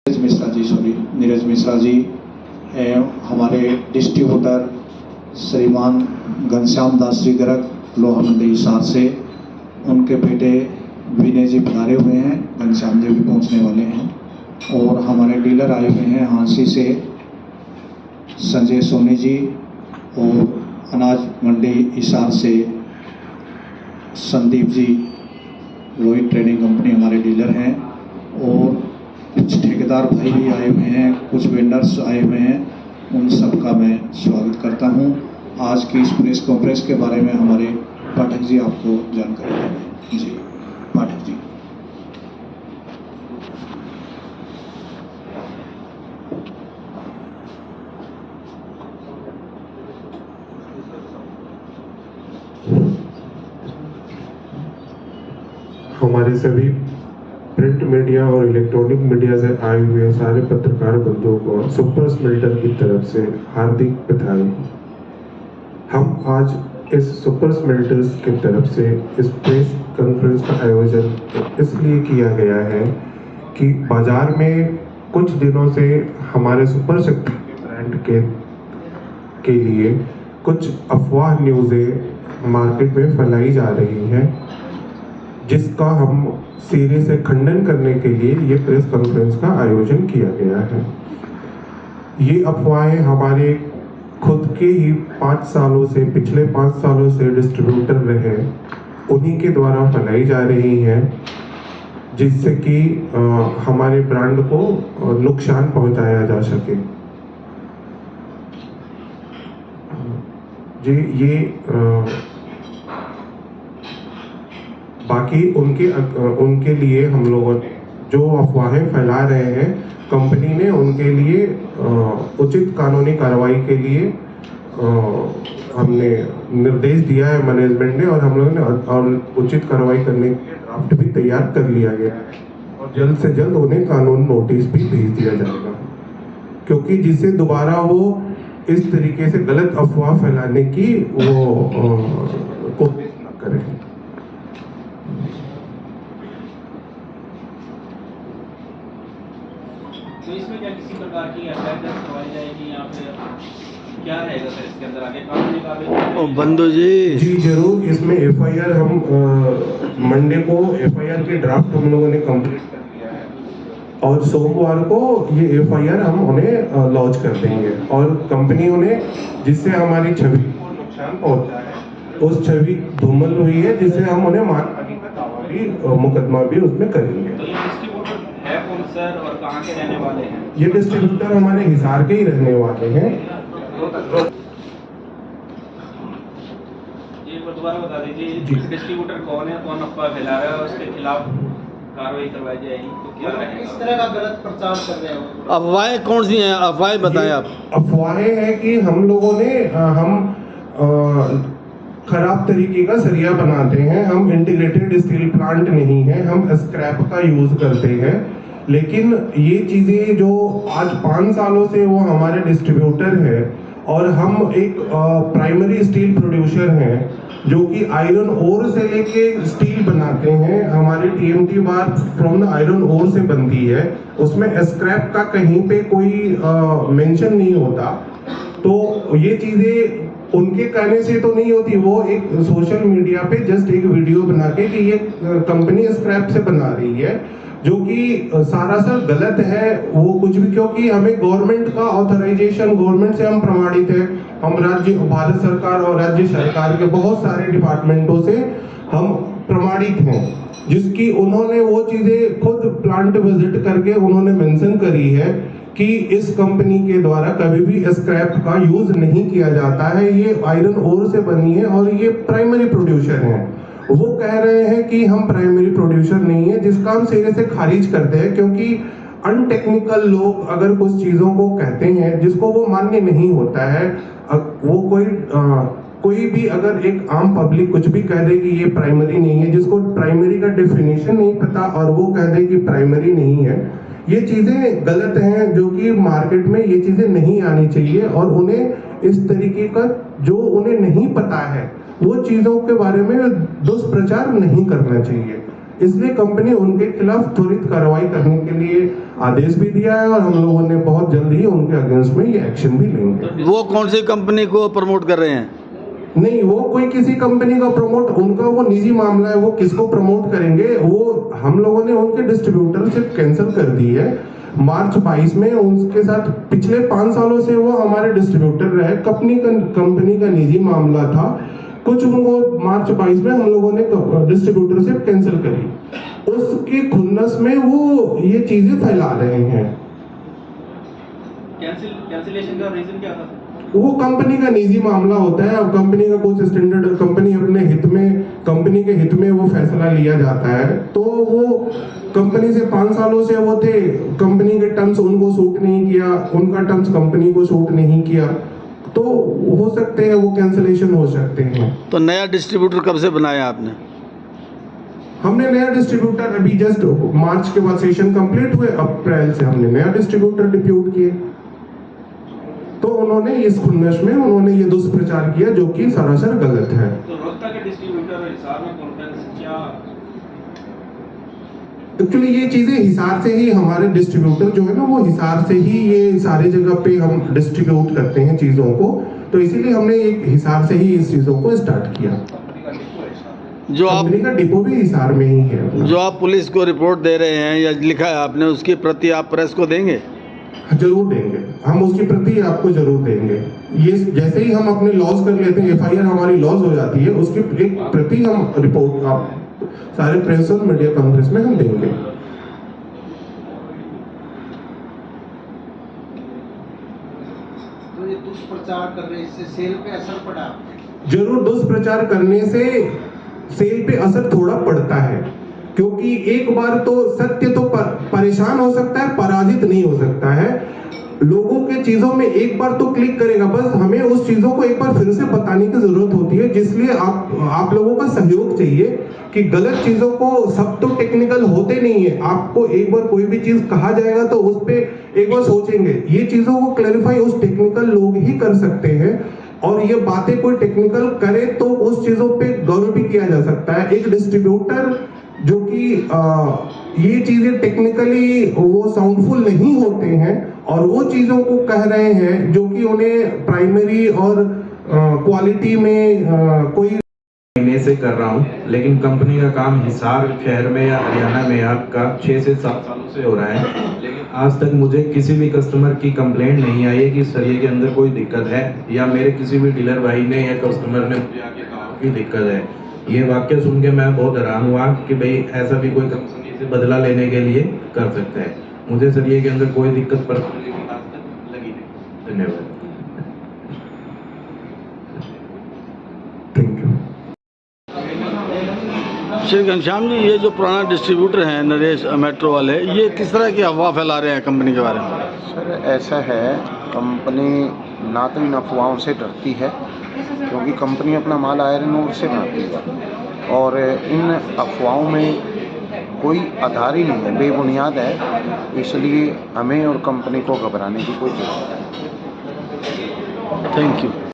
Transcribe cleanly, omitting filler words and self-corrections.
नीरज मिश्रा जी हमारे डिस्ट्रीब्यूटर श्रीमान घनश्याम दास जी गर्ग लोहा मंडी हिसार से, उनके बेटे विनय जी पधारे हुए हैं, घनश्याम जी भी पहुंचने वाले हैं। और हमारे डीलर आए हुए हैं हांसी से संजय सोनी जी, और अनाज मंडी हिसार से संदीप जी, रोहित ट्रेडिंग कंपनी हमारे डीलर हैं। और कुछ ठेकेदार भाई भी आए हुए हैं, कुछ वेंडर्स आए हुए हैं, उन सब का मैं स्वागत करता हूं। आज की इस प्रेस कॉन्फ्रेंस के बारे में हमारे पाठक जी आपको जानकारी देंगे। जी पाठक जी। हमारे सभी प्रिंट मीडिया और इलेक्ट्रॉनिक मीडिया से आए हुए सारे पत्रकार बंधुओं को सुपर स्मेल्टर की तरफ से हार्दिक बधाई। हम आज इस सुपर स्मेल्टर्स की तरफ से इस प्रेस कॉन्फ्रेंस का आयोजन इसलिए किया गया है कि बाजार में कुछ दिनों से हमारे सुपर शक्ति के ब्रांड के लिए कुछ अफवाह न्यूज़ें मार्केट में फैलाई जा रही हैं, जिसका हम सिरे से खंडन करने के लिए ये प्रेस कॉन्फ्रेंस का आयोजन किया गया है। ये अफवाहें हमारे खुद के ही 5 सालों से, पिछले 5 सालों से डिस्ट्रीब्यूटर रहे, उन्हीं के द्वारा फैलाई जा रही हैं, जिससे कि हमारे ब्रांड को नुकसान पहुंचाया जा सके। जी ये बाकी उनके लिए हम लोगों ने जो अफवाहें फैला रहे हैं, कंपनी ने उनके लिए उचित कानूनी कार्रवाई के लिए हमने निर्देश दिया है मैनेजमेंट ने, और हम लोगों ने और उचित कार्रवाई करने के लिए ड्राफ्ट भी तैयार कर लिया गया है, और जल्द से जल्द उन्हें कानून नोटिस भी भेज दिया जाएगा, क्योंकि जिससे दोबारा वो इस तरीके से गलत अफवाह फैलाने की वो कोशिश न करें। तो इसमें क्या किसी प्रकार की एफआईआर दर्ज करवाई जाएगी या फिर क्या रहेगा सर इसके अंदर आगे कानूनी कार्रवाई? बंधु जी जरूर, इसमें एफआईआर हम मंडे को एफआईआर के ड्राफ्ट हम लोगों ने कंप्लीट कर लिया है, और सोमवार को ये एफआईआर हम उन्हें लॉन्च कर देंगे। और कंपनियों ने जिससे हमारी छवि को नुकसान पहुंचा है, उस छवि धूमल हुई है, जिससे हम उन्हें मानहानि का दावा भी, मुकदमा भी उसमें करेंगे। तो ये डिस्ट्रीब्यूटर है कौन सर और कहाँ के रहने वाले हैं? ये डिस्ट्रीब्यूटर हमारे हिसार के ही रहने वाले हैं। ये दोबारा बता दीजिए, डिस्ट्रीब्यूटर कौन है, कौन अफवाह फैला रहा है, उसके खिलाफ कार्रवाई करवाई जाएगी तो क्या रहेगा? किस तरह का गलत प्रचार कर रहे हो? अफवाहें कौन सी हैं? अफवाहें बताएं आप। अफवाहें हैं कि हम लोगों ने हम खराब तरीके का सरिया बनाते हैं, हम इंटीग्रेटेड स्टील प्लांट नहीं है, हम स्क्रैप का यूज करते हैं। लेकिन ये चीजें जो आज 5 सालों से वो हमारे डिस्ट्रीब्यूटर है, और हम एक प्राइमरी स्टील प्रोड्यूसर हैं, जो कि आयरन ओर से लेके स्टील बनाते हैं। हमारी TMT bar from the iron ore से बनती है, उसमें स्क्रैप का कहीं पे कोई मेंशन नहीं होता। तो ये चीजें उनके कहने से तो नहीं होती, वो एक सोशल मीडिया पे जस्ट एक वीडियो बना के कि ये कंपनी स्क्रैप से बना रही है, जो कि सरासर गलत है। वो कुछ भी, क्योंकि हमें गवर्नमेंट का ऑथराइजेशन, गवर्नमेंट से हम प्रमाणित है, हम राज्य, भारत सरकार और राज्य सरकार के बहुत सारे डिपार्टमेंटों से हम प्रमाणित हैं, जिसकी उन्होंने वो चीजें खुद प्लांट विजिट करके उन्होंने मेंशन करी है कि इस कंपनी के द्वारा कभी भी स्क्रैप का यूज नहीं किया जाता है, ये आयरन ओर से बनी है और ये प्राइमरी प्रोड्यूसर है। वो कह रहे हैं कि हम प्राइमरी प्रोड्यूसर नहीं है, जिसका हम सिरे से खारिज करते हैं, क्योंकि अनटेक्निकल लोग अगर कुछ चीजों को कहते हैं जिसको वो मान्य नहीं होता है, वो कोई भी अगर एक आम पब्लिक कुछ भी कह दे कि ये प्राइमरी नहीं है, जिसको प्राइमरी का डेफिनेशन नहीं पता, और वो कह दे कि प्राइमरी नहीं है, ये चीजें गलत हैं, जो कि मार्केट में ये चीजें नहीं आनी चाहिए। और उन्हें इस तरीके का जो उन्हें नहीं पता है, वो चीजों के बारे में दुष्प्रचार नहीं करना चाहिए। इसलिए कंपनी उनके खिलाफ त्वरित कार्रवाई करने के लिए आदेश भी दिया है और हम लोगों ने बहुत जल्द ही उनके अगेंस्ट में ये एक्शन भी लेंगे। वो कौन सी कंपनी को प्रमोट कर रहे हैं? नहीं, वो कोई किसी कंपनी का प्रमोट, उनका वो निजी मामला है, वो किसको प्रमोट करेंगे। वो हम लोगों ने उनके डिस्ट्रीब्यूटरशिप कैंसिल कर दी है मार्च 22 में। उनके साथ पिछले 5 सालों से वो हमारे डिस्ट्रीब्यूटर रहे। कंपनी का निजी मामला था, कुछ उनको मार्च 22 में हम लोगों ने डिस्ट्रीब्यूटरशिप कैंसिल करी। उसकी खुन्नस में वो ये चीजें फैला रहे हैं। कैंसिलेशन का रीजन क्या था? वो कंपनी का निजी मामला होता है। अब कंपनी का कुछ स्टैंडर्ड, कंपनी अपने हित में, कंपनी के हित में वो फैसला लिया जाता है। तो वो कंपनी से 5 सालों से वो थे, कंपनी के टर्म्स उनको सूट नहीं किया, उनका टर्म्स कंपनी को सूट नहीं किया, तो हो सकते हैं वो कैंसिलेशन हो सकते हैं। तो नया डिस्ट्रीब्यूटर कब से बनाया आपने? हमने नया डिस्ट्रीब्यूटर अभी जस्ट मार्च के बाद सेशन कंप्लीट हुए, अप्रैल से हमने नया डिस्ट्रीब्यूटर डिप्यूट किए। तो उन्होंने इस खुन्नस में उन्होंने ये दुष्प्रचार किया जो कि सरासर गलत है। तो रोहतक के डिस्ट्रीब्यूटर और हिसार में कॉन्फ्रेंस क्या? एक्चुअली ये चीजें हिसार से ही, हमारे डिस्ट्रीब्यूटर जो है ना वो हिसार से ही ये सारे जगह पे हम डिस्ट्रीब्यूट करते हैं चीजों को, तो इसीलिए हमने एक हिसार से ही इस चीजों को स्टार्ट किया। जो आप कंपनी का डिपो भी हिसार में ही है अपना। जो आप पुलिस को रिपोर्ट दे रहे हैं या लिखा है आपने, उसकी प्रति आप प्रेस को देंगे? जरूर देंगे, हम उसकी प्रति आपको जरूर देंगे। ये जैसे ही हम अपने लॉस कर लेते हैं, एफआईआर हमारी लॉस हो जाती है, उसकी एक प्रति हम रिपोर्ट आप सारे प्रेस और मीडिया कॉन्फ्रेंस में हम देंगे। तो ये दुष्प्रचार कर रहे हैं, इससे सेल पे असर पड़ा? जरूर दुष्प्रचार करने से सेल पे असर थोड़ा पड़ता है, क्योंकि एक बार तो सत्य तो परेशान हो सकता है, पराजित नहीं हो सकता है। लोगों के चीजों में एक बार तो क्लिक करेगा, बस हमें उस चीजों को एक बार फिर से बताने की जरूरत होती है, जिसलिए आप लोगों का सहयोग चाहिए कि गलत चीजों को, सब तो टेक्निकल होते नहीं है। आपको एक बार कोई भी चीज कहा जाएगा तो उस पे एक बार सोचेंगे। ये चीजों को क्लैरिफाई उस टेक्निकल लोग ही कर सकते हैं, और ये बातें कोई टेक्निकल करे तो उस चीजों पे गौर भी किया जा सकता है। एक डिस्ट्रीब्यूटर जो कि ये चीजें टेक्निकली वो साउंडफुल नहीं होते हैं और वो चीजों को कह रहे हैं जो कि उन्हें प्राइमरी और क्वालिटी में कोई महीने से कर रहा हूँ, लेकिन कंपनी का काम हिसार शहर में या हरियाणा में आपका 6 से 7 सालों से हो रहा है, लेकिन आज तक मुझे किसी भी कस्टमर की कंप्लेंट नहीं आई है कि सरिये के अंदर कोई दिक्कत है, या मेरे किसी भी डीलर भाई ने या कस्टमर ने मुझे आके कहा कि दिक्कत है। ये वाक्य सुन के मैं बहुत हैरान हुआ कि भाई ऐसा भी कोई कंपनी से बदला लेने के लिए कर सकता है। मुझे सरिये के अंदर कोई दिक्कत पर्सनली आज तक लगी नहीं। धन्यवाद। Thank you. श्री घनश्याम जी, ये जो पुराना डिस्ट्रीब्यूटर हैं नरेश मेट्रो वाले, ये किस तरह की अफवाह फैला रहे हैं कंपनी के बारे में? सर ऐसा है, कंपनी ना तो इन अफवाहों से डरती है, क्योंकि कंपनी अपना माल आयरन ओर से बनाती है और इन अफवाहों में कोई आधार ही नहीं है, बेबुनियाद है। इसलिए हमें और कंपनी को घबराने की कोई जरूरत नहीं। Thank you.